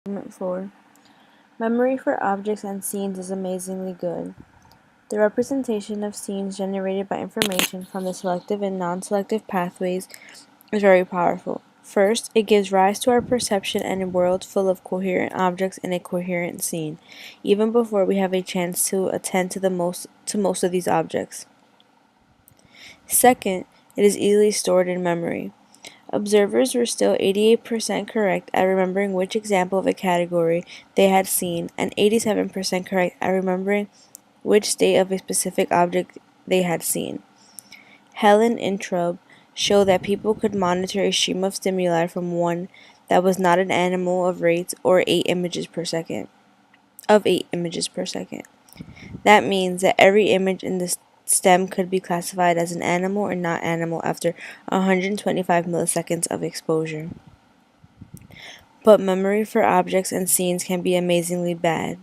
Segment 4. Memory for objects and scenes is amazingly good. The representation of scenes generated by information from the selective and non-selective pathways is very powerful. First, it gives rise to our perception and a world full of coherent objects in a coherent scene, even before we have a chance to attend to most of these objects. Second, it is easily stored in memory. Observers were still 88% correct at remembering which example of a category they had seen, and 87% correct at remembering which state of a specific object they had seen. Helen and Intraub show that people could monitor a stream of stimuli from one that was not an animal of rates or 8 images per second. That means that every image in the stem could be classified as an animal or not animal after 125 milliseconds of exposure. But memory for objects and scenes can be amazingly bad.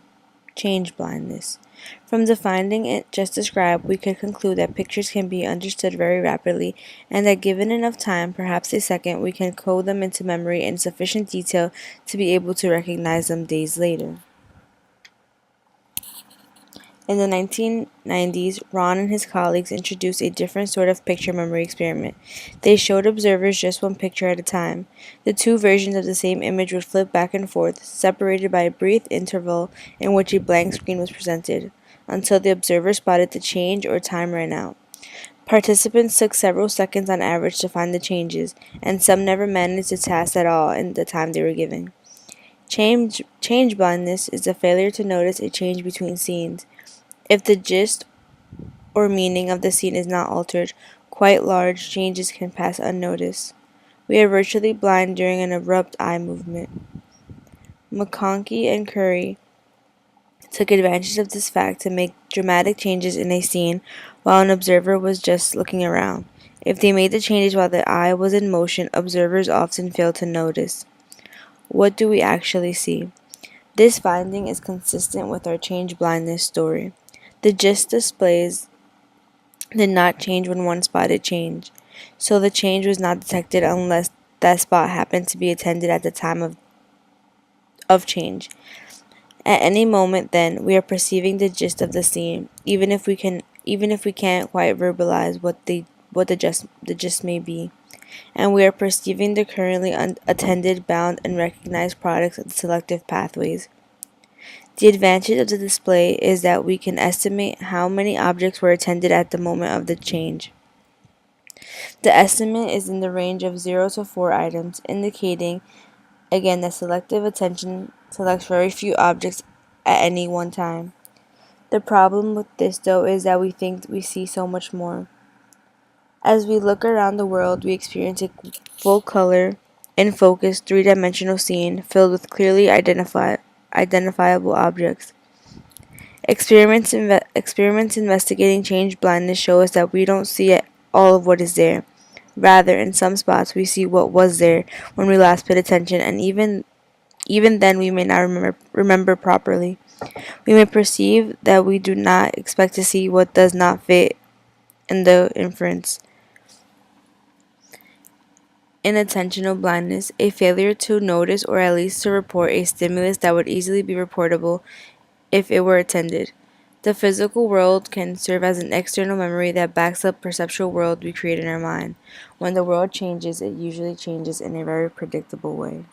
Change blindness. From the finding it just described, we could conclude that pictures can be understood very rapidly, and that given enough time, perhaps a second, we can code them into memory in sufficient detail to be able to recognize them days later. In the 1990s, Ron and his colleagues introduced a different sort of picture memory experiment. They showed observers just one picture at a time. The two versions of the same image would flip back and forth, separated by a brief interval in which a blank screen was presented, until the observer spotted the change or time ran out. Participants took several seconds on average to find the changes, and some never managed the task at all in the time they were given. Change blindness is the failure to notice a change between scenes. If the gist or meaning of the scene is not altered, quite large changes can pass unnoticed. We are virtually blind during an abrupt eye movement. McConkie and Curry took advantage of this fact to make dramatic changes in a scene while an observer was just looking around. If they made the changes while the eye was in motion, observers often failed to notice. What do we actually see? This finding is consistent with our change blindness story. The gist displays did not change when one spotted change, so the change was not detected unless that spot happened to be attended at the time of change. At any moment then, we are perceiving the gist of the scene, even if we can't quite verbalize what the gist may be. And we are perceiving the currently unattended, bound, and recognized products of the selective pathways. The advantage of the display is that we can estimate how many objects were attended at the moment of the change. The estimate is in the range of 0 to 4 items, indicating again that selective attention selects very few objects at any one time. The problem with this though is that we think we see so much more. As we look around the world, we experience a full color, in focus, three-dimensional scene filled with clearly identifiable objects. Experiments investigating change blindness show us that we don't see all of what is there. Rather, in some spots, we see what was there when we last paid attention, and even then we may not remember properly. We may perceive that we do not expect to see what does not fit in the inference. Inattentional blindness, a failure to notice or at least to report a stimulus that would easily be reportable if it were attended. The physical world can serve as an external memory that backs up perceptual world we create in our mind. When the world changes, it usually changes in a very predictable way.